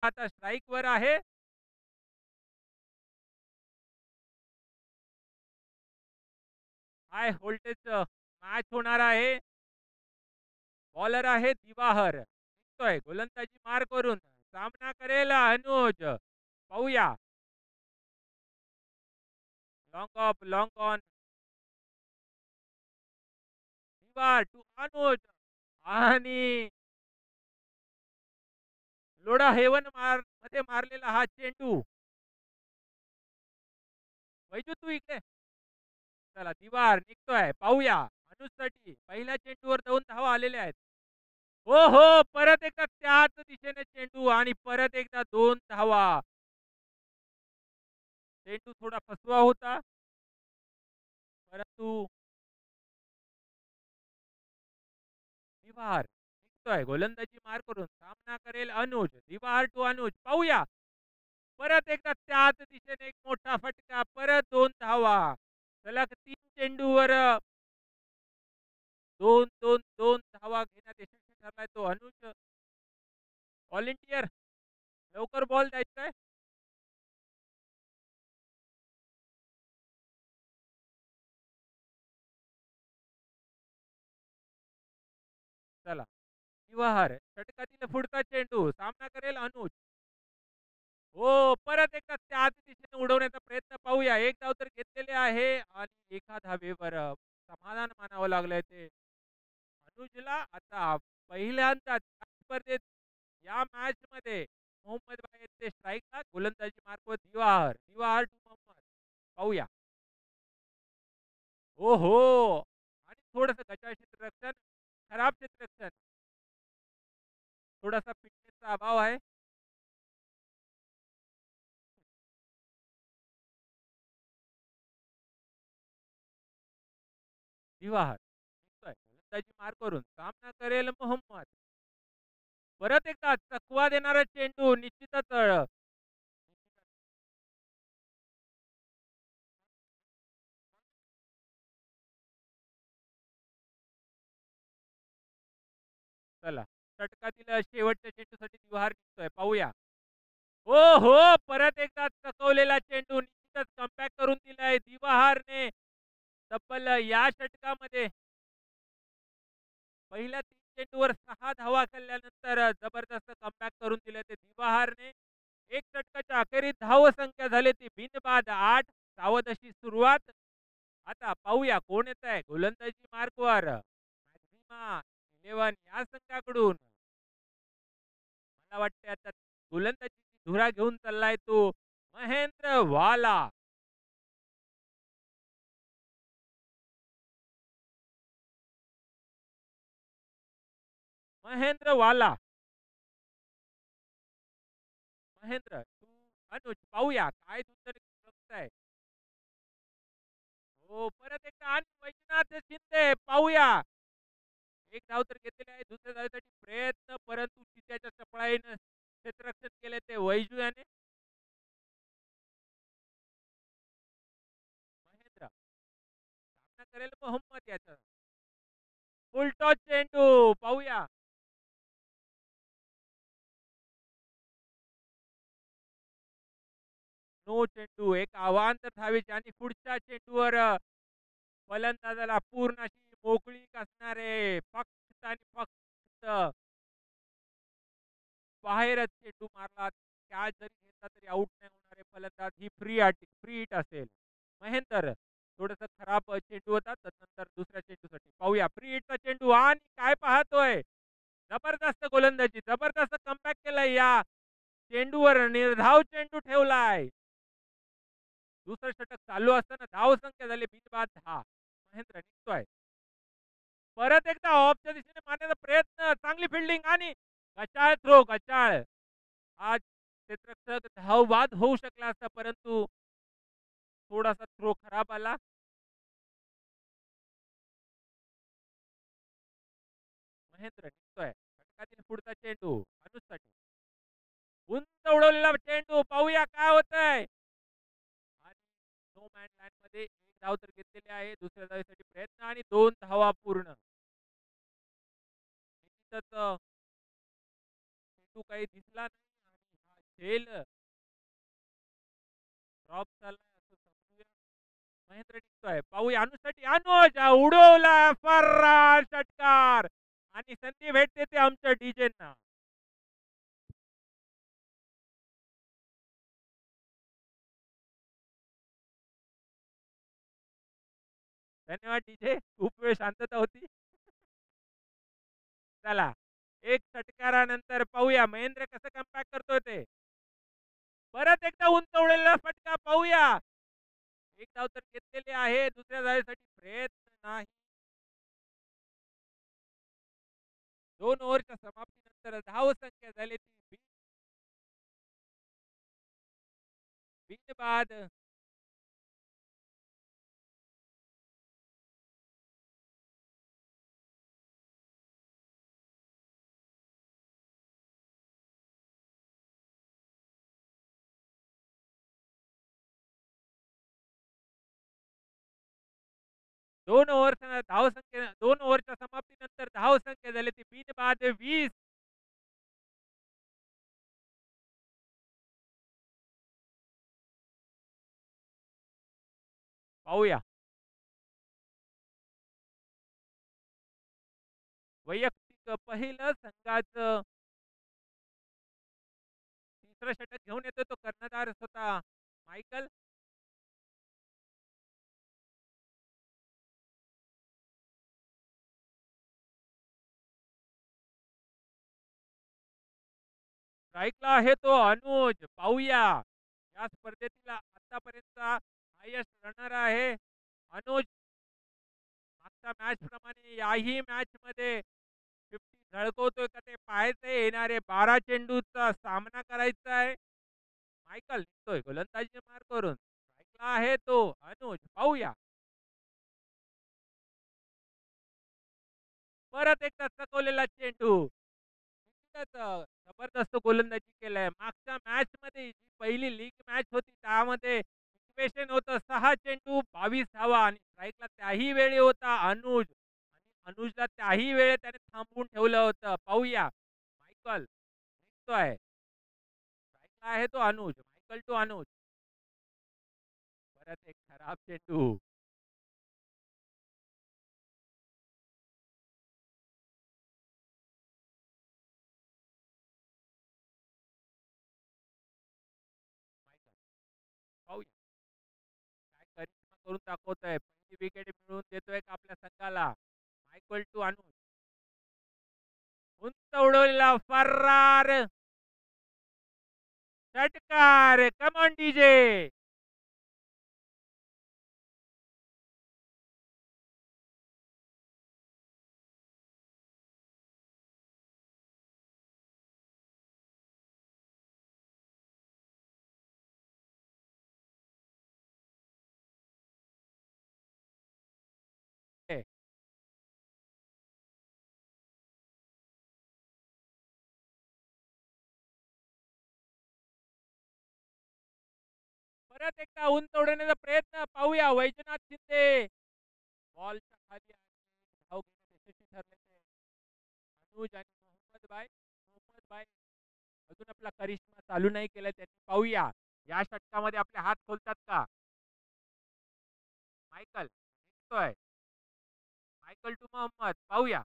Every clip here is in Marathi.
आता स्ट्राईक वर आहे. हाय व्होल्टेज मॅच होणार आहे. बॉलर आहे दिवाहर, निघतोय गोलंदाजी मार्क वरून, सामना करेल अनुज. पाहूया. Long off, long on. Diwar to Anuj. आणि लोडा हेवन मध्ये मारलेला हा चेंडू. वैजू तू इकडे. चला दिवार निघतोय, पाहूया. अनुजसाठी पहिल्या चेंडूवर 2 धावा आलेल्या आहेत. हो हो, परत एकदा त्याच दिशेने चेंडू आणि परत एकदा 2 धावा. चेंडू थोडा फसवा होता, परंतु दिवार निघतोय गोलंदाजी मार करून, सामना करेल अनुज. दिवार टू अनुज, पाहूया. परत एकदा त्याच दिशेने एक मोठा फटका, परत 2 धावा. सलग 3 चेंडूवर 2 2 2 धावा घेण्यात यशस्वी ठरलाय तो अनुज. व्हॉलेंटियर, लवकर बॉल द्यायचा आहे. चला दिवार षटकातील पुढचा चेंडू, सामना करेल अनुज. हो, परत एकदा त्याच दिशेने उडवण्याचा प्रयत्न, पाहूया. एक धाव तर घेतलेले आहे आणि एका धावेवर समाधान मानावं लागलंय ते अनुजला. आता पहिल्यांदाच या स्पर्धेत, या मॅच मध्ये मोहम्मद भाई ते स्ट्राईकला, गोलंदाजी मार्फत दिवार. दिवार टू मोहम्मद, पाहूया. हो हो, आणि थोडस गचाळ क्षेत्ररक्षण, खराब क्षेत्ररक्षण, थोडासा फिटनेसचा अभाव आहे. दिवार निघतोय गोलंदाजी मार करून, सामना करेल मोहम्मद. परत एकदा चकवा देणारा चेंडू, निश्चितच चला षटकातील शेवटच्या चेंडूसाठी दिवार निघतोय, पाहूया. हो हो, परत एकदा चकवलेला चेंडू, निश्चितच कमबॅक करून दिलाय दिवाहारने. तब्बल या षटकामध्ये पहिल्या 3 चेंडूवर 6 धावा केल्यानंतर जबरदस्त कमबॅक करून दिले ते दिवाहारने. एक षटकाच्या अखेरीत धावसंख्या झाली ती बिनबाद 8. सावध अशी सुरुवात. आता पाहूया कोण येत आहे गोलंदाजी मार्कवर. मॅक्झिमा 11 या संघाकडून. मला वाटते आता गोलंदाजीची धुरा घेऊन चाललाय तो महेंद्र वाला. महेंद्र वाला. महेंद्र तू अनुज, पाहूया काय तुमचं आहे. हो, परत एकदा आणि वैजनाथ शिंदे, पाहूया. एक धाव तर घेतलेली आहे, दुसऱ्या धावेसाठी प्रयत्न, परंतु चित्याच्या चपळाईनं क्षेत्ररक्षण केले ते वैजू याने. महेंद्र सामना करेल मोहम्मद याचा. फुलटॉस चेंडू, पाहूया. नो चेंडू, एक अवांतर धावेची आणि पुढच्या चेंडूवर फलंदाजाला पूर्ण अशी मोकळीक असणारे, फक्त आणि फक्त बाहेरच चेंडू मारला. कॅच जरी घेतला तरी आउट नाही होणारे फलंदाज, ही फ्री हिट असेल. महेंदर थोडस खराब चेंडू होता, नंतर दुसऱ्या चेंडूसाठी पाहूया. फ्री हिटचा चेंडू आणि काय पाहतोय, जबरदस्त गोलंदाजी, जबरदस्त कमबॅक केलाय या चेंडूवर, निर्धाव चेंडू ठेवलाय. दुसरं षटक चालू असताना धाव संख्या झाली बिनबाद 10. महेंद्र निघतोय, परत एकदा ऑफच्या दिशेने मारण्याचा प्रयत्न, चांगली फिल्डिंग आणि गचाळ थ्रो, गचाळ. आज क्षेत्ररक्षक धावबाद होऊ शकला असता, परंतु थोडासा थ्रो खराब आला. महेंद्र निघतोय, षटकातील पुढचा चेंडू अनुजसाठी. उंच उडवलेला चेंडू, पाहूया काय होतंय. आणि नो मॅन लँड मध्ये एक धाव तर घेतलेली आहे, दुसऱ्या धावेसाठी प्रयत्न आणि 2 धावा पूर्ण. निश्चितच चेंडू काही दिसला नाही आणि झेल ड्रॉप झालाय असं समजूया. महेंद्र निघतोय, पाहूया अनुसाठी अनुज उडवला फर्रार षटकार आणि संधी भेटते ते आमच्या डीजेंना. धन्यवाद डीजे, खूप वेळ शांतता होती. चला, एक षटकारानंतर पाहूया महेंद्र कसं कमबॅक करतोय ते. परत एकदा उंचवलेला फटका पाहूया. एक धाव तर घेतलेली आहे, दुसऱ्या धावेसाठी प्रयत्न नाही. 2 ओव्हरच्या समाप्तीनंतर धावसंख्या झाली ती बिनबाद. 2 ओव्हरच्या समाप्तीनंतर धावसंख्या झाली ती बिनबाद 20. पाहूया वैयक्तिक पहिलं संघाचं तिसरं षटक घेऊन येतो तो कर्णधार स्वतः मायकल. स्ट्राईकला आहे तो अनुज. पाहूया या स्पर्धेतील आतापर्यंत हायेस्ट रनर आहे अनुज. मागच्या मॅच प्रमाणे याही मॅच मध्ये 50 झळकवतोय का ते पाहायचंय. येणारे 12 चेंडूचा सामना करायचा आहे. मायकल निघतोय गोलंदाजी मार करून. स्ट्राईकला आहे तो अनुज. पाहूया परत एकदा चकवलेला चेंडू. जबरदस्त गोलंदाजी केलाय. मागच्या मॅच मध्ये जी पहिली लीग मॅच होती त्यामध्ये इक्वेशन होतं 6 चेंडू 22 धावा आणि स्ट्राईकला त्याही वेळी होता अनुज. आणि अनुजला त्याही वेळी त्याने थांबवून ठेवलं होतं. पाहूया मायकल निघतोय. स्ट्राईकला आहे तो अनुज. Michael to Anuj. परत एक खराब चेंडू. पाहूया काय करिश्मा करून दाखवतोय. पहिली विकेट मिळवून देतोय का आपल्या संघाला. Michael to Anuj. उंच उडवलेला फर्रार षटकार. Come on DJ. परत एकदा उंच उडवण्याचा प्रयत्न. पाहूया वैजनाथ शिंदे बॉलच्या खाली धाव घेण्यात यशस्वी ठरले ते अनुज आणि मोहम्मद बाय अजून आपला करिश्मा चालू नाही केला त्यांनी. पाहूया या षटकामध्ये आपले हात खोलतात का. मायकल निघतोय. Michael to Mohammad. पाहूया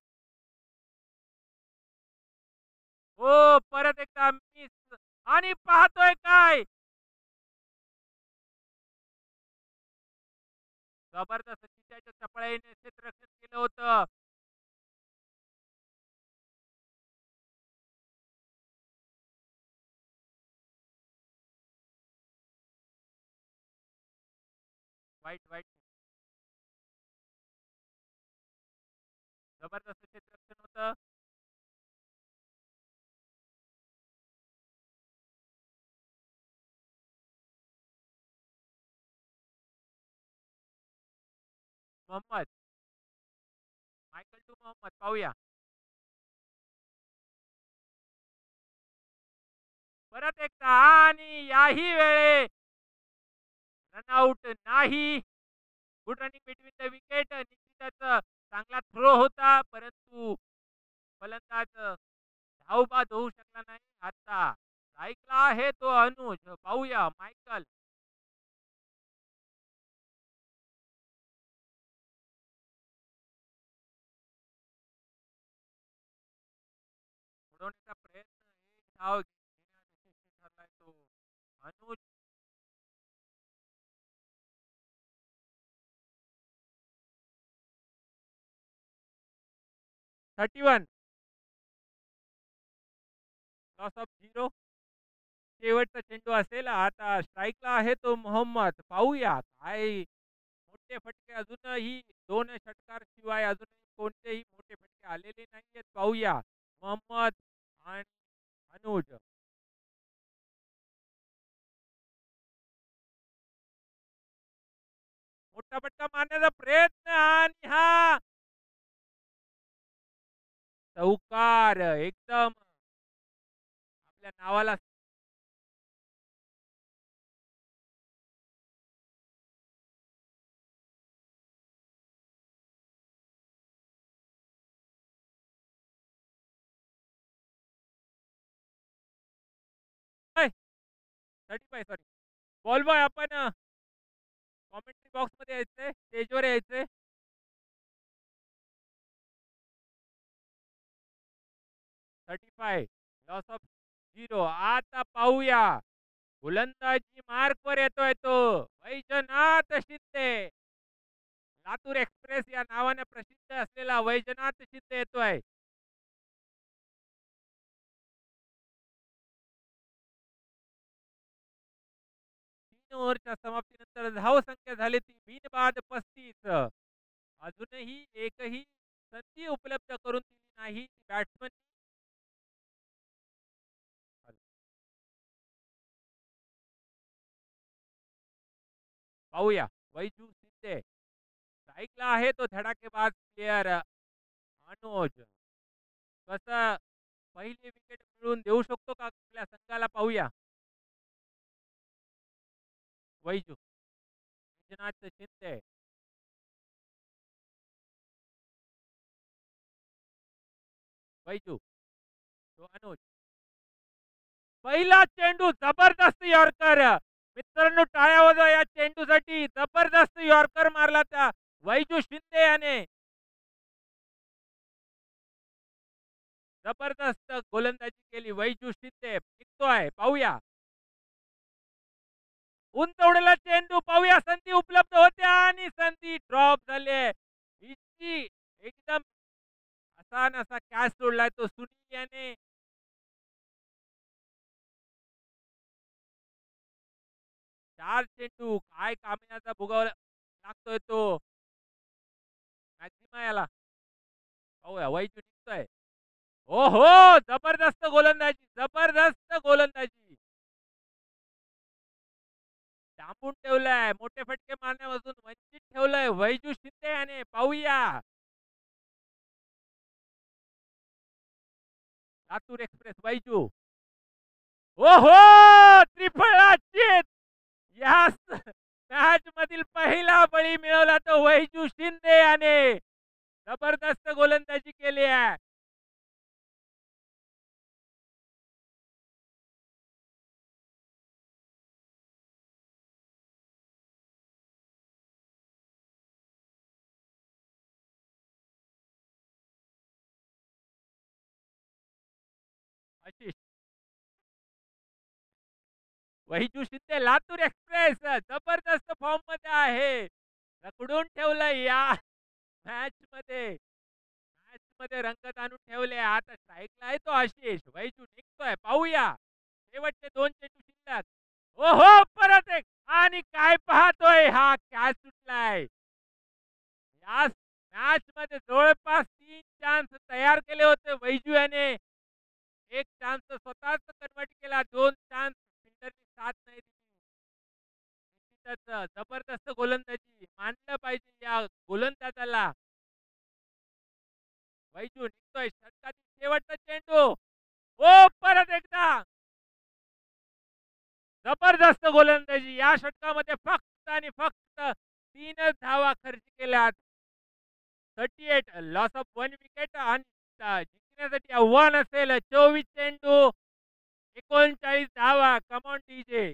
हो परत एकदा मिस. आणि पाहतोय काय जबरदस्त चिंचाच्या चपळाईने क्षेत्ररक्षण केलं होतं. वाईट वाईट जबरदस्त क्षेत्ररक्षण होतं. मोहम्मद. Michael to Mohammad. पाहूया परत एकदा आणि याही वेळे रनआउट नाही. Good running between the wicket. निश्चितच चांगला थ्रो होता परंतु फलंदाज धावबाद होऊ शकला नाही. आता ऐकला आहे तो अनुज. पाहूया मायकल. उडवण्याचा प्रयत्न. एक धाव घेण्यात यशस्वी ठरलाय तो अनुज. 31. Loss of 0. शेवटचा चेंडू असेल. आता स्ट्राईकला आहे तो मोहम्मद. पाहूया काय मोठे फटके अजूनही 2 षटकार शिवाय अजूनही कोणतेही मोठे फटके आलेले नाहीयेत. पाहूया मोहम्मद आणि अनुज. मोठा फटका मारण्याचा प्रयत्न आणि हा चौकार एकदम आपल्या नावाला. 35. सॉरी. बॉल बॉय आपण कॉमेंट्री बॉक्स मध्ये यायचंय. स्टेजवर यायचंय. 35. Loss of 0. आता पाहूया गोलंदाजी मार्क वर येतोय तो वैजनाथ शिंदे. लातूर एक्सप्रेस या नावाने प्रसिद्ध असलेला वैजनाथ शिंदे येतोय. 3 ओव्हरच्या समाप्तीनंतर धावसंख्या झाली ती बिनबाद 35. अजूनही एकही संधी उपलब्ध करून दिली नाही बॅट्समन. पाहूया वैजू शिंदे. ऐकला आहे तो धडाकेबाज प्लेयर अनुज. कसं पहिली विकेट मिळवून देऊ शकतो का आपल्या संघाला? पाहूया वैजू. विश्वनाथ शिंदे. वैजू तो अनुज. पहिला चेंडू जबरदस्त यॉर्कर. मित्रांनो टाळ्या वाजवा या चेंडूसाठी. जबरदस्त यॉर्कर मारला त्या वैजू शिंदे याने. जबरदस्त गोलंदाजी केली वैजू शिंदे. निघतोय पाहूया. उंच चेंडू. पाहूया संधी उपलब्ध होत्या आणि संधी ड्रॉप झाली. इतकी एकदम असा नसा कॅच सोडलाय तो सुनील याने. 4 चेंडू काय कामयाचा भोगावा लागतोय तो मॅक्झिमा याला. पाहूया वैजू निघतोय. हो हो जबरदस्त गोलंदाजी. जबरदस्त गोलंदाजी. डांबून ठेवलंय. मोठे फटके मारण्यापासून वंचित ठेवलंय वैजू शिंदे याने. पाहूया लातूर एक्सप्रेस वैजू. ओहो त्रिफळाचीत. या मॅच मधील पहिला बळी मिळवला तो वैजू शिंदे याने. जबरदस्त गोलंदाजी केली आहे. आशिष. वैजू शिंदे लातूर एक्सप्रेस जबरदस्त फॉर्म मध्ये आहे. रखडून ठेवलं या मॅच मध्ये. मॅच मध्ये रंगत आणून ठेवले. आता स्ट्राईकला आहे तो आशिष. वैजू निघतोय. पाहूया शेवटचे 2 चेंडू शिल्लक. ओहो परत एक. आणि काय पाहतोय हा कॅच सुटलाय. या मॅच मध्ये जवळपास 3 चान्स तयार केले होते वैजू याने. एक चान्स स्वतःच कन्वर्ट केला. 2 चान्स फिल्डरनी साथ नाही दिली. निश्चितच जबरदस्त गोलंदाजी मानलं पाहिजे या गोलंदाजाला. वैजू निघतोय. षटकातील शेवटचा चेंडू. ओ परत एकदा जबरदस्त गोलंदाजी. या षटकामध्ये फक्त आणि फक्त 3च धावा खर्च केल्यात. 38. लॉस ऑफ 1 विकेट आणि जिंकण्यासाठी आव्हान असेल. 24 चेंडू 39 धावा. Come on DJ.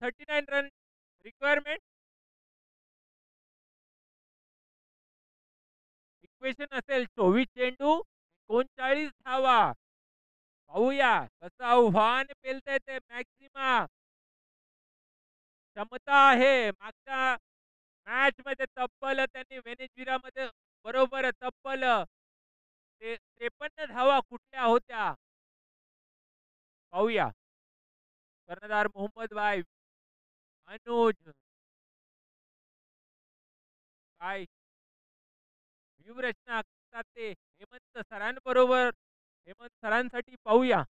Thirty nine run requirement. Equation असेल 24 चेंडू 39 धावा. पाहूया कसं आव्हान पेलतंय ते मॅक्सिमा. क्षमता आहे. मागच्या मॅच मध्ये तब्बल त्यांनी वेनेझुएलामध्ये बरोबर तब्बल 53 धावा कुठल्या होत्या. पाहूया कर्णधार मोहम्मद भाई अनुज काय व्यूहरचना करतात ते हेमंत सरांबरोबर. हेमंत सरांसाठी पाहूया.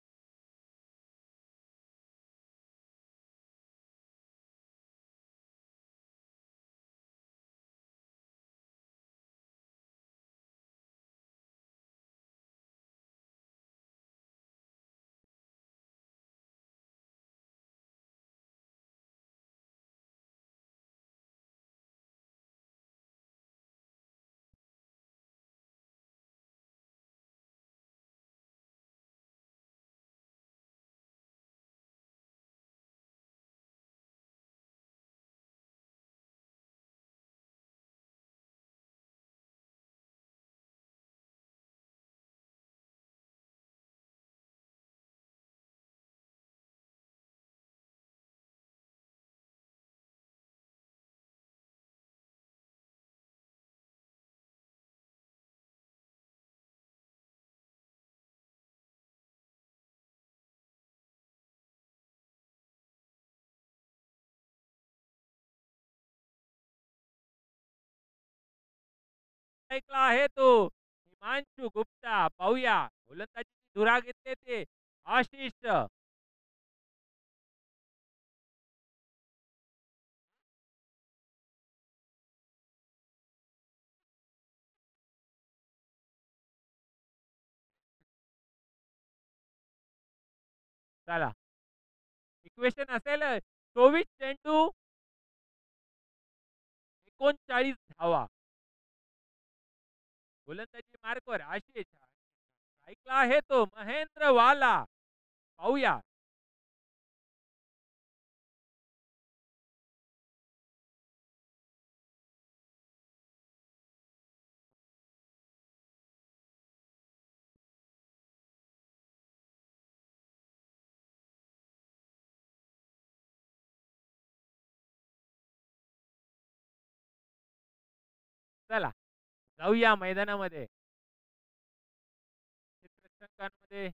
ऐकला आहे तो हिमांशु गुप्ता. पाहूया गोलंदाजी धुरा घेतले ते आशिष. चला इक्वेशन असेल 24 चेंडू 39 धावा. गोलंदाजी मार्कवर आशिष. ऐकला आहे तो महेंद्र वाला. पाहूया चला जाऊया मैदानामध्ये. चित्ररक्षकांमध्ये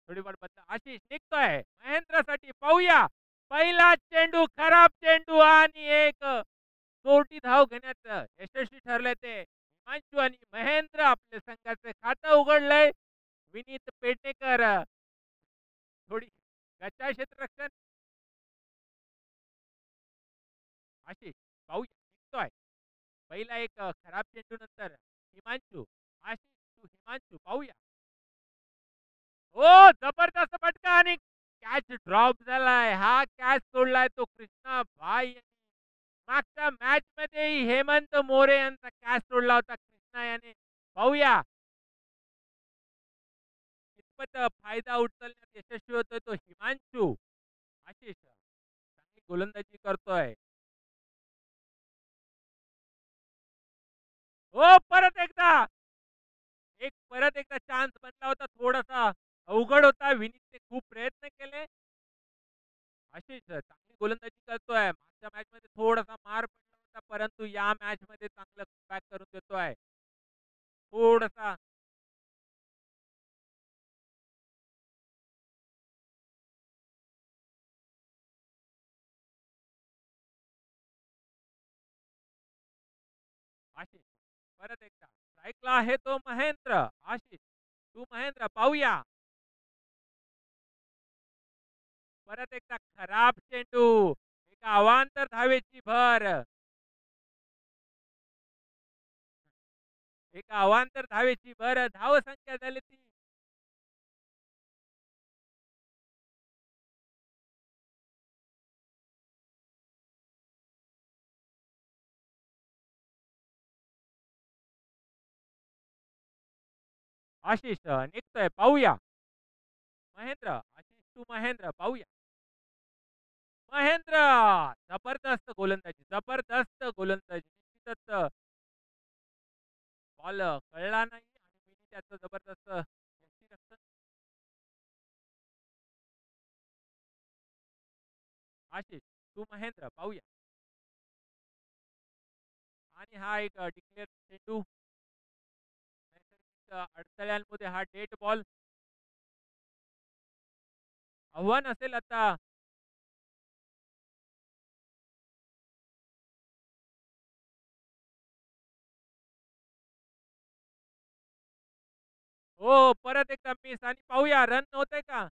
थोडीफार बदल. आशिष निघतोय महेंद्रसाठी. पाहूया पहिला चेंडू खराब चेंडू आणि एक चोरटी धाव घेण्यात यशस्वी ठरले ते हिमांशू आणि महेंद्र. आपल्या संघाचे खातं उघडलंय. विनीत पेडणेकर थोडी गच्चा क्षेत्ररक्षण. आशिष पाहूया निघतोय. पहिला एक खराब चेंडू नंतर हिमांशू. आशिष टू हिमांशू. पाहूया हो जबरदस्त फटका आणि कॅच ड्रॉप झालाय. हा कॅच सोडलाय तो कृष्णा भाई यांनी. मागच्या मॅच मध्येही हेमंत मोरे यांचा कॅच सोडला होता कृष्णा याने. पाहूया कितपत फायदा उचलण्यात यशस्वी होतोय तो हिमांशू. आशिष चांगली गोलंदाजी करतोय. हो, परत एकदा चान्स बनला होता. थोडासा अवघड होता. विनीतने खूप प्रयत्न केले. आशिष चांगली गोलंदाजी करतोय. मागच्या मॅचमध्ये थोडासा मार पडला होता, परंतु या मॅचमध्ये चांगलं बॅक करून देतोय. थोडासा आशिष परत एकदा स्ट्राईकला आहे तो महेंद्र. आशिष तू महेंद्र पाहूया. परत एकदा खराब चेंडू. एका अवांतर धावेची भर. एका अवांतर धावेची भर. धाव संख्या झाली ती. आशिष निघतोय पाहूया. महेंद्र आशिष टू महेंद्र पाहूया. महेंद्र जबरदस्त गोलंदाजी, जबरदस्त गोलंदाजी. निश्चितच बॉल कळला नाही आणि मी त्याचं जबरदस्त यष्टीरक्षण. आशिष टू महेंद्र पाहूया. आणि हा एक डिक्लेअर चेंडू. नैसर्गिक अडथळ्यांमध्ये हा डेट बॉल. आव्हान असेल आता. हो, परत एकदा मिस आणि पाहूया रन नव्हते का.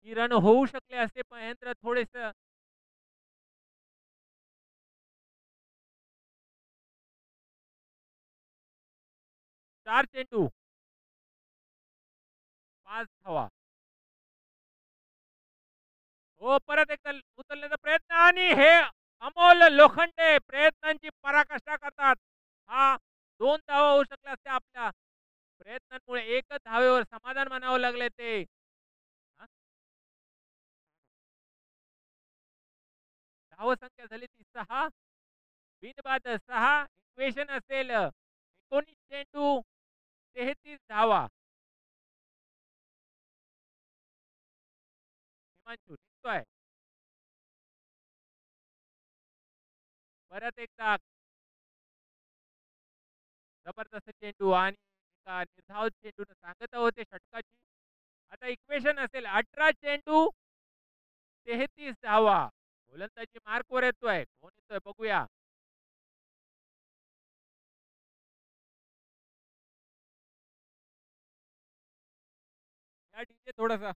ही रन होऊ शकले असते. महेंद्र थोडेस 4 चेंडू 5 धावा. हो, परत एकदा उचलण्याचा प्रयत्न आणि हे अमोल लोखंडे प्रयत्नांची पराकाष्ठा करतात. हा 2 धावा होऊ शकल्या असत्या आपल्या प्रयत्नांमुळे. एकच धावेवर समाधान मानावं लागले ते. हा, धावसंख्या झाली ती 6. बिनबाद 6. इक्वेशन असेल 19 चेंडू 33 धावा. हिमांशू निघतोय. परत एकदा जबरदस्त चेंडू आणि एका निर्धाव चेंडून सांगत होते षटकाची. आता इक्वेशन असेल 18 चेंडू 33 धावा. गोलंदाजी मार्कवर येतोय. कोण येतोय बघूया. या डीजे थोडासा.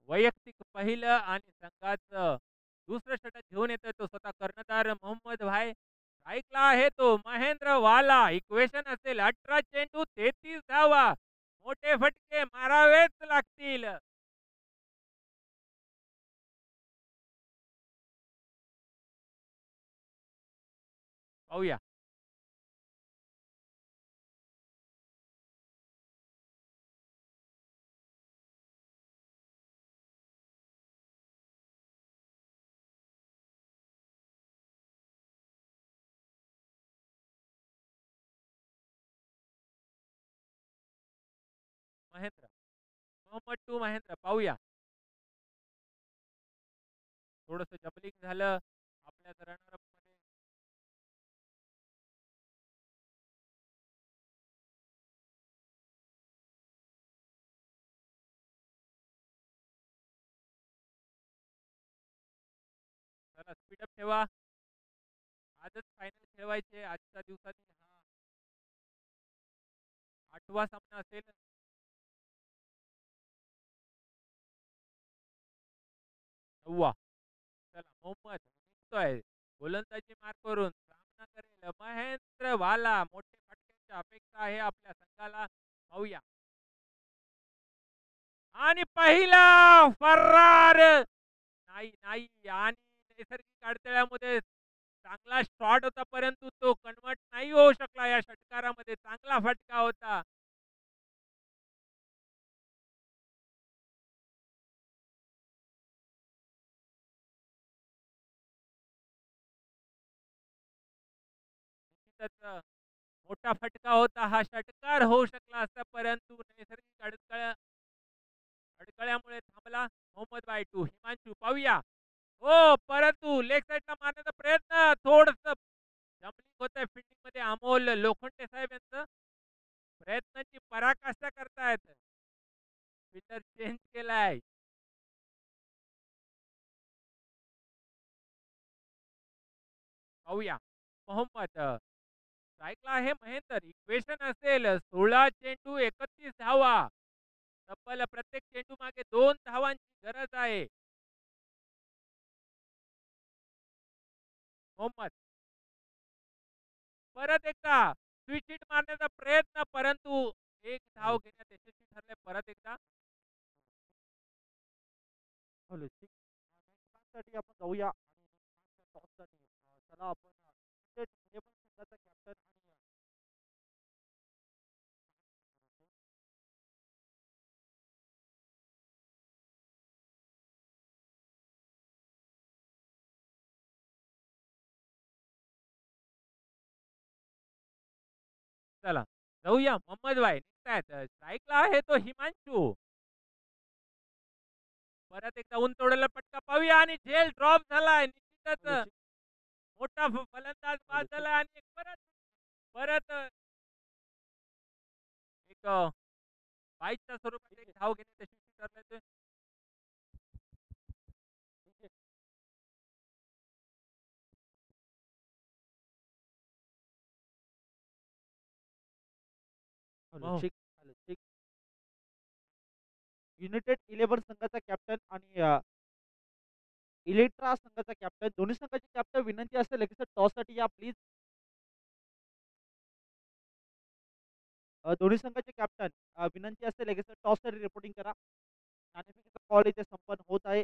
वैयक्तिक पहिलं आणि संघाचं दुसरं षटक घेऊन येतोय तो स्वतः कर्णधार मोहम्मद भाई. ऐकला आहे तो महेंद्र वाला. इक्वेशन असेल 18 चेंडू 33 धावा. मोठे फटके मारावेच लागतील. पाहूया. महेंद्र मोहम्मद टू महेंद्र पाहूया. थोडस जबलिंग झालं आपल्या रनर मध्ये. जरा स्पीडअप ठेवा. आजच फायनल खेळवायचे. आजच्या दिवसातील हा 8वा सामना असेल. नववा. चला मोहम्मद निघतोय. गोलंदाजी मार्क करून सामना करेल महेंद्र वाला. मोठे फटक्यांची अपेक्षा आहे आपल्या संघाला. पाहूया. आणि पहिला फरार नाही, नाही आणि नैसर्गिक अडथळ्यामुळे चांगला शॉट होता, परंतु तो कन्व्हर्ट नाही होऊ शकला या षटकारामध्ये. चांगला फटका होता. निश्चितच मोठा फटका होता. हा षटकार होऊ शकला असता, परंतु नैसर्गिक अडथळ्यामुळे थांबला. मोहम्मद बाय टू हिमांशू. पाहूया. हो, परंतु लेग साईडला मारण्याचा प्रयत्न थोडंसं जम्पलिंग होतंय फील्डिंगमध्ये. अमोल लोखंडे साहेब यांचं प्रयत्नांची पराकाष्ठा करतायत. फिल्डर चेंज केलाय. पाहूया. मोहम्मद स्ट्राईकला आहे महेंदर. इक्वेशन असेल 16 चेंडू 31 धावा. तब्बल प्रत्येक चेंडू मागे 2 धावांची गरज आहे. मोहम्मद परत एकदा स्विच हिट मारण्याचा प्रयत्न, परंतु एक धाव हॅलो घेण्यात यशस्वी ठरले. परत एकदा हॅलो साठी आपण जाऊया आणि टॉससाठी चला आपण क्रिकेट म्हणजे पण संघाचा कॅप्टन आणि चला जाऊया. मोहम्मद भाई निघतायत. स्ट्राईकला आहे तो हिमांशू. परत एकदा उंच फटका पाहूया आणि झेल ड्रॉप झालाय. हॅलो निश्चितच मोठा फलंदाज बाद हॅलो झाला आणि परत परत एक 22च्या स्वरूपात ठीक एक आहे धाव घेण्यात यशस्वी ठरले. ठीक आहे हॅलो हो. ठीक युनायटेड 11 संघाचा कॅप्टन आणि इलेक्ट्रा संघाचा कॅप्टन दोन्ही संघाचे कॅप्टन विनंती असेल की सर टॉससाठी या प्लीज. दोन्ही संघाचे कॅप्टन विनंती असेल की सर टॉससाठी रिपोर्टिंग करा. नाणेफेकीचा कॉल इथे संपन्न होत आहे.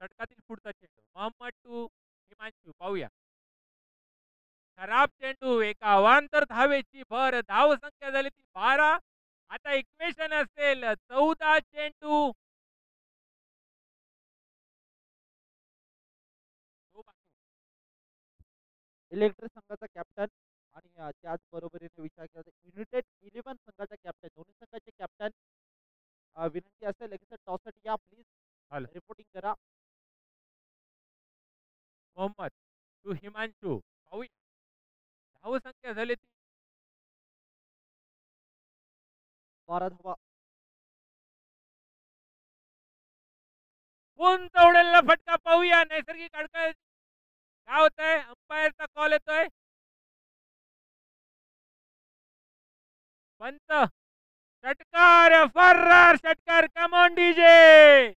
षटकातील पुढचा चेंडू मोहम्मद टू हिमांशू. पाहूया. खराब चेंडू. एका अवांतर धावेची भर. धाव संख्या झाली ती 12. आता इक्वेशन असेल 14 चेंडू तो बाकी. इलेक्ट्रिक संघाचा कॅप्टन आणि त्याच बरोबरीने विचार केला तर युनायटेड 11 संघाचा कॅप्टन दोन्ही संघाचे कॅप्टन विनंती असेल की सर टॉससाठी या प्लीज हॅलो. रिपोर्टिंग करा. मोहम्मद टू हिमांशू. पाहूया. धाव संख्या झाली ती 12 धावा. उंच उडलेला फटका. पाहूया. नैसर्गिक अडथळे काय होतंय. अंपायरचा कॉल येतोय. पंत षटकार. फर्रार षटकार. Come on DJ.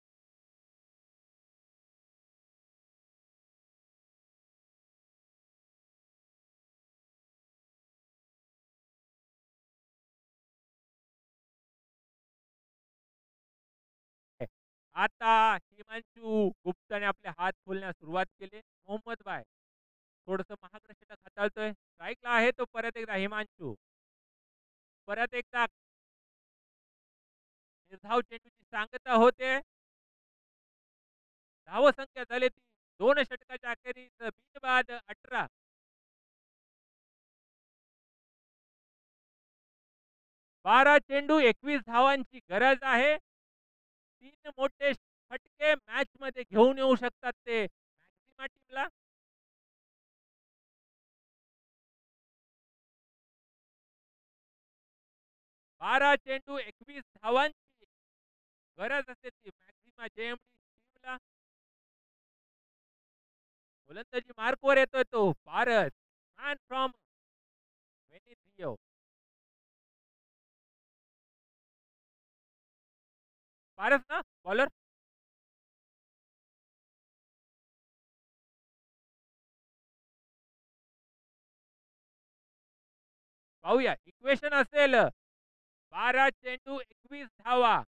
आता हिमांशू गुप्ताने आपले हात खोलण्यास सुरुवात केली. मोहम्मद बाय थोडस महागडं षटक हाताळतोय. स्ट्राईकला आहे तो परत एकदा हिमांशू. परत एकदा निर्धाव चेंडूची सांगता होते. धाव संख्या झाली ती 2 षटकाच्या अखेरीस बिनबाद 18. 12 चेंडू 21 धावांची गरज आहे. 3 मोठे फटके मॅच मध्ये घेऊन येऊ शकतात ते मॅक्सिमा टीमला. 12 चेंडू 21 धावांची गरज असते ती मॅक्सिमा जेएमडी टीमला. गोलंदाजी मार्कवर येतोय तो पारस. मॅन फ्रॉम व्हेनेझियो. पारस ना बॉलर. पाहूया. इक्वेशन असेल 12 चेंडू 21 धावा.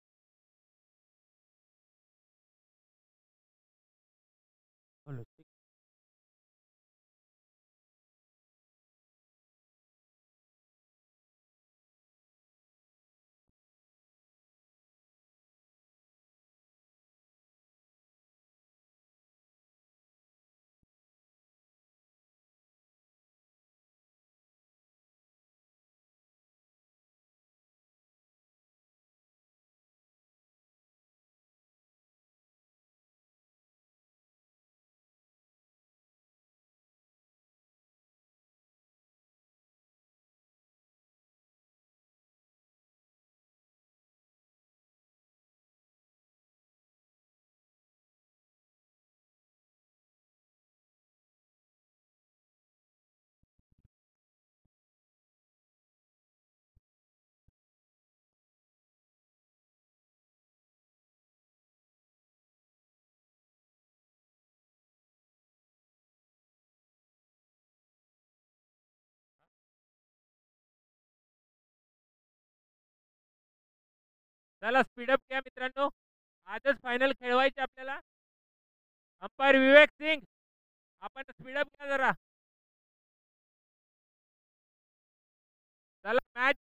चला स्पीडअप घ्या मित्रांनो. आजच फायनल खेळवायचे आपल्याला. अंपायर विवेक सिंग, आपण स्पीडअप घ्या जरा. चला मॅच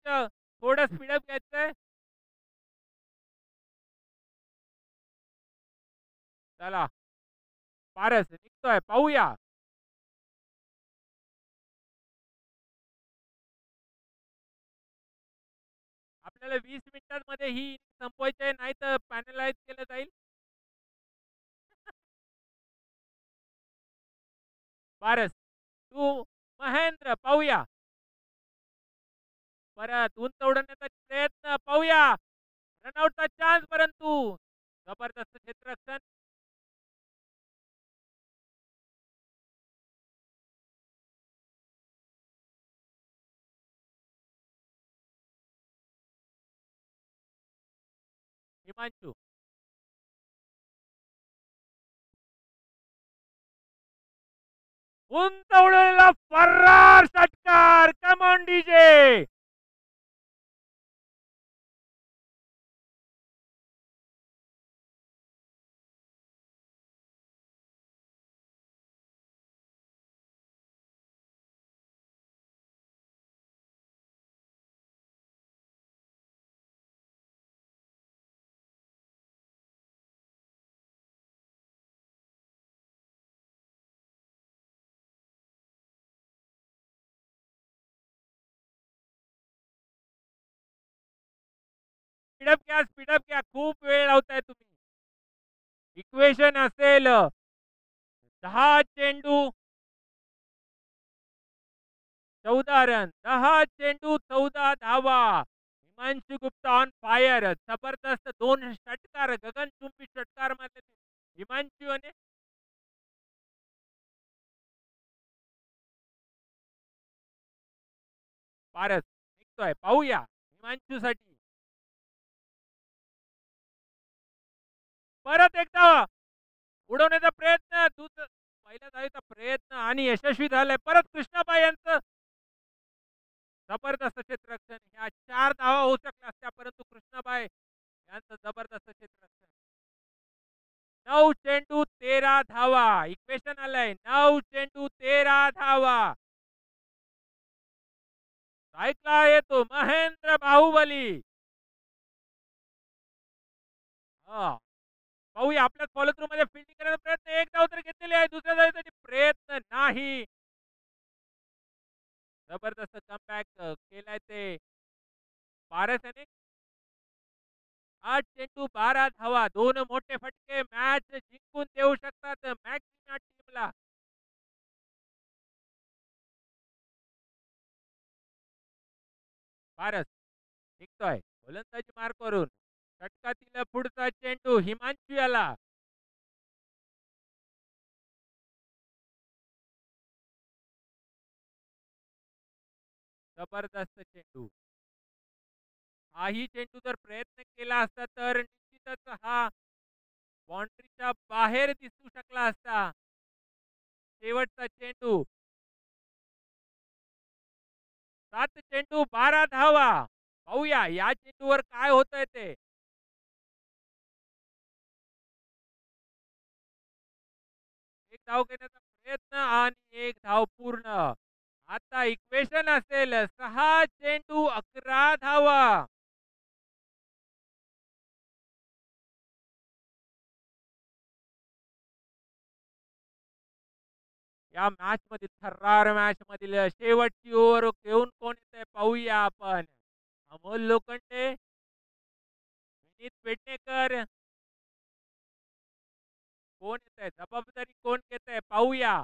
थोडं स्पीडअप घ्यायचंय. चला पारस निघतोय, पाहूया. आपल्याला 20 मिनिटांमध्ये ही संपवायची आहे, नाही तर पॅनलाइज केलं जाईल. पारस तू महेंद्र, पाहूया. परत उंच उडवण्याचा प्रयत्न, पाहूया. रनआउटचा चान्स, परंतु जबरदस्त क्षेत्ररक्षण. हिमांशू, उंच उडवलेला फर्रार षटकार. Come on DJ. स्पीडअप घ्या, स्पीडअप घ्या. खूप वेळ लावताय तुम्ही. इक्वेशन असेल 10 चेंडू 14 रन, 10 चेंडू 14 धावा. Himanshu Gupta on fire. जबरदस्त 2 षटकार, गगनचुंबी षटकार मध्ये हिमांशू आणि पारस निघतोय, पाहूया हिमांशू साठी. परत एकदा उडवण्याचा प्रयत्न, पहिल्या धावेचा प्रयत्न आणि यशस्वी झालाय. परत कृष्णाबाई यांचं जबरदस्त क्षेत्ररक्षण. ह्या 4 धावा होऊ शकल्या असत्या, परंतु कृष्णाबाई यांचं जबरदस्त क्षेत्ररक्षण. 9 चेंडू 13 धावा. इक्वेशन आलंय 9 चेंडू 13 धावा. ऐकला येतो महेंद्र बाहुबली. पाहूया आपल्याच फॉलो थ्रू मध्ये फिल्डिंग करण्याचा प्रयत्न. एक धाव तर घेतलेली आहे, दुसऱ्या धावेसाठी प्रयत्न नाही. जबरदस्त कमबॅक केलाय ते पारस याने. 8 चेंडू 12 धावा. 2 मोठे फटके मॅच जिंकून देऊ शकतात मॅक्सिमा टीमला. पारस निघतोय गोलंदाजी मार्क करून. षटकातील पुढचा चेंडू हिमांशू याला. जबरदस्त चेंडू. हाही चेंडू जर प्रयत्न केला असता तर निश्चितच हा बाउंड्रीच्या बाहेर दिसू शकला असता. शेवटचा चेंडू. 7 चेंडू 12 धावा. पाहूया या चेंडूवर काय होतंय ते. एक धाव घेण्याचा प्रयत्न आणि एक धाव पूर्ण. आता इक्वेशन असेल 6 चेंडू 11 धावा. या मॅच मध्ये, थर्रार मॅच मधील शेवटची ओव्हर घेऊन कोण येते पाहूया आपण. अमोल लोखंडे, विनीत पेडणेकर, कोण येत आहे, जबाबदारी कोण घेत आहे पाहूया.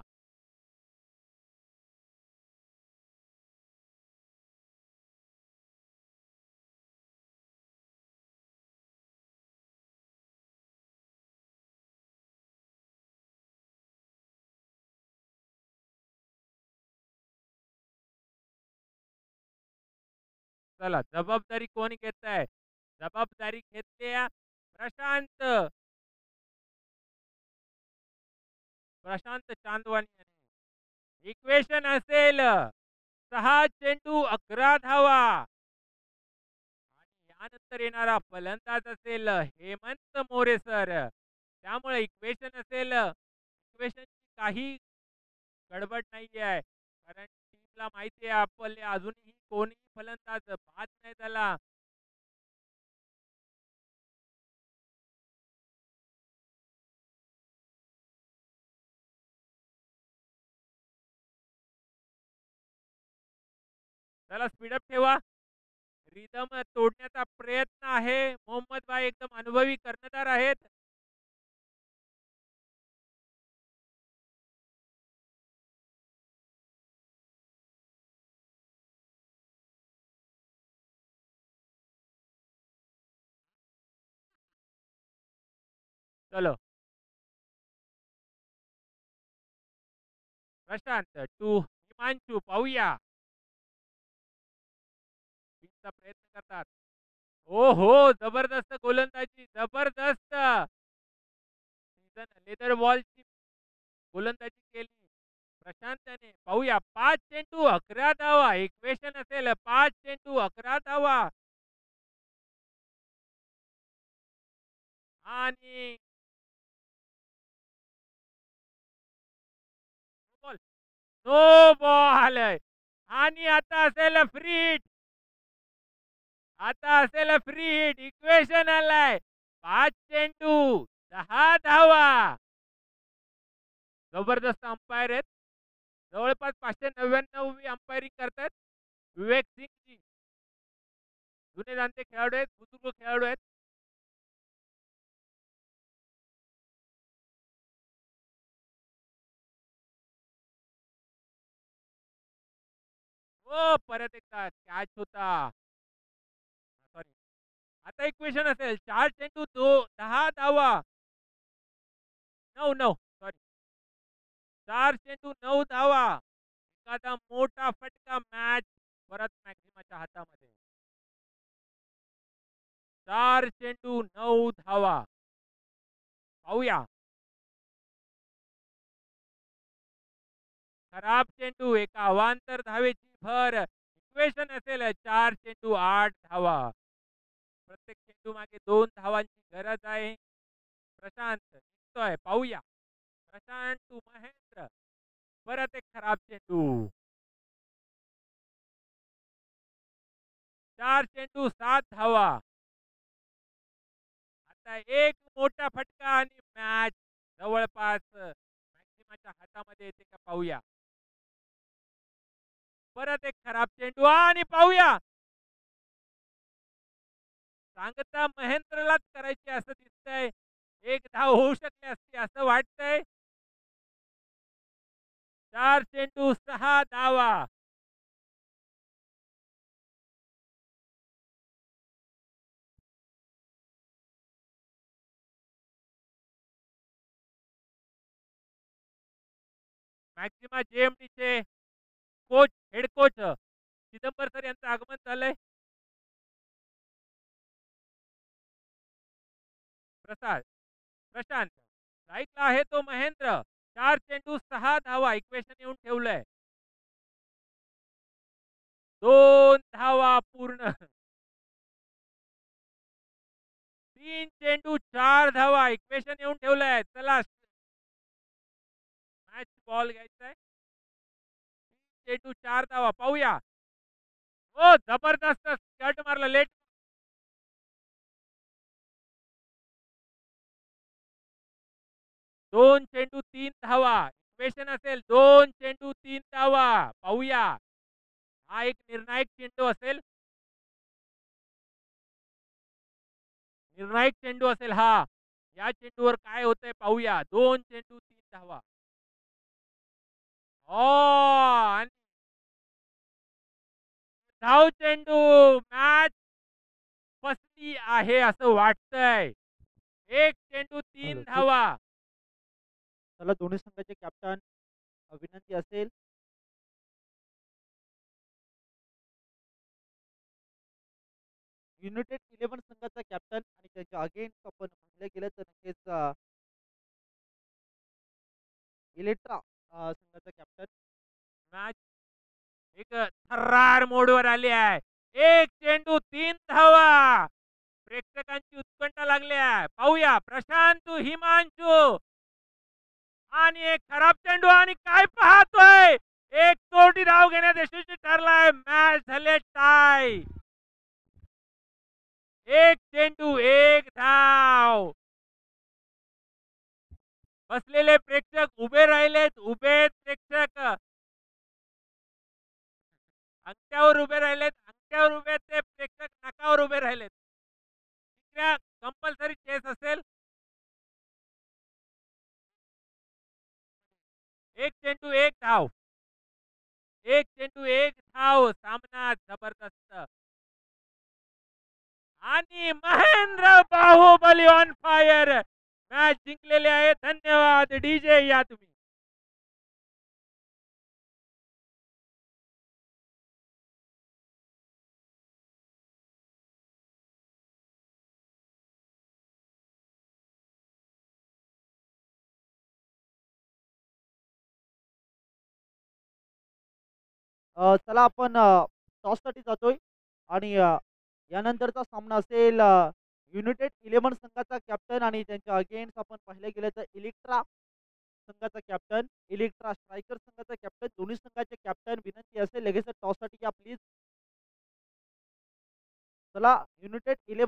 चला जबाबदारी कोणी घेत आहे. जबाबदारी घेतली प्रशांत प्रशांत चांदवानी यांनी. इक्वेशन असेल 6 चेंडू 11 धावा. आणि त्यानंतर येणारा फलंदाज असेल हेमंत मोरे सर. त्यामुळे इक्वेशन असेल, इक्वेशनची काही गडबड नाही आहे. कारण टीमला माहिती आहे आपले अजूनही कोणीही फलंदाज बाद नाही झाला. त्याला स्पीडअप ठेवा. रिदम तोडण्याचा प्रयत्न आहे. मोहम्मद भाई एकदम अनुभवी कर्णधार आहेत. चलो प्रशांत टू हिमांशू, पाहूया टीमचा प्रयत्न करतात. हो हो, जबरदस्त गोलंदाजी, जबरदस्त लेदर बॉलची गोलंदाजी केली प्रशांतने. पाहूया 5 चेंडू 11 धावा. इक्वेशन असेल 5 चेंडू 11 धावा. आणि बॉल, नो बॉल. आणि आता असेल फ्री हिट. आता असेल फ्री हिट. इक्वेशन आलाय 5 चेंडू 10 धावा. जबरदस्त अंपायर आहेत. जवळपास 599वी अंपायरिंग करतात विवेक सिंग जी. जुने जाणते खेळाडू आहेत, बुजुर्ग खेळाडू आहेत. हो, परत एकदा कॅच होता. सॉरी, आता इक्वेशन असेल 4 चेंडू 10 धावा. 9 सॉरी, 4 चेंडू 9 धावा. एखादा मोठा फटका, मॅच परत मॅक्झिमाच्या हातामध्ये. 4 चेंडू 9 धावा. पाहूया खराब चेंडू, एका अवांतर धावेची भर. इक्वेशन असेल 4 चेंडू 8 धावा. प्रत्येक चेंडू मागे 2 धावांची गरज आहे. प्रशांत निघतोय, पाहूया प्रशांत टू महेंद्र. परत एक खराब चेंडू. 4 चेंडू 7 धावा. आता एक मोठा फटका आणि मॅच जवळपास मॅक्सिमाच्या हातामध्ये येते का पाहूया. परत एक खराब चेंडू आणि पाहूया. सांगता महेंद्रलाच करायची असं दिसतंय. एक धाव होऊ शकली असती असं वाटतंय. 4 चेंडू 6 धावा. मॅक्सिमा जेएमटीचे coach, head coach Chidambar sir यांचं आगमन झालंय. प्रशांत स्ट्राईकला आहे तो महेंद्र. 4 चेंडू 6 धावा. इक्वेशन येऊन ठेवलंय. 2 धावा पूर्ण. 3 चेंडू 4 धावा. इक्वेशन येऊन ठेवलंय. चला मॅच बॉल घ्यायचा आहे. 3 चेंडू 4 धावा. पाहूया. हो, जबरदस्त शॉट मारला लेट. 2 चेंडू 3 धावा. इक्वेशन असेल 2 चेंडू 3 धावा. पाहूया हा एक निर्णायक चेंडू असेल. निर्णायक चेंडू असेल हा. या चेंडूवर काय होतंय पाहूया. 2 चेंडू 3 धावा. आणि धाव चेंडू. मॅच फसली आहे असं वाटतंय. 1 चेंडू 3 धावा. त्याला दोन्ही संघाचे कॅप्टन विनंती असेल युनायटेड 11 संघाचा कॅप्टन आणि त्याच्या अगेन्स्ट आपण पाहिलं गेलं तर नक्कीच इलेक्ट्रा संघाचा कॅप्टन. मॅच एक थर्रार मोडवर आली आहे. 1 चेंडू 3 धावा. प्रेक्षकांची उत्कंठा लागली आहे. पाहूया प्रशांत हिमांशू आणि एक खराब चेंडू आणि काय पाहतोय, एक तोटी धाव घेण्यात यशस्वी ठरलाय. मॅच झाले टाय. एक चेंडू एक धाव. बसलेले प्रेक्षक उभे राहिलेत. उभे प्रेक्षक अंगठ्यावर उभे राहिलेत. अंगठ्यावर उभे ते प्रेक्षक नाकावर उभे राहिलेत. कंपल्सरी चेस असेल. एक चेंडू एक धाव. एक चेंडू एक धाव. सामना जबरदस्त आणि Mahendra Baahubali on fire. Match जिंकलेले आहे. धन्यवाद डीजे. या तुम्ही. चला आपण टॉससाठी जातोय आणि यानंतरचा सामना असेल युनायटेड 11 संघाचा कॅप्टन आणि त्यांच्या अगेन्स्ट आपण पाहिले गेले तर इलेक्ट्रा संघाचा कॅप्टन, इलेक्ट्रा स्ट्रायकर संघाचा कॅप्टन. दोन्ही संघाचे कॅप्टन विनंती असेल लगेच टॉससाठी या प्लीज. चला युनायटेड 11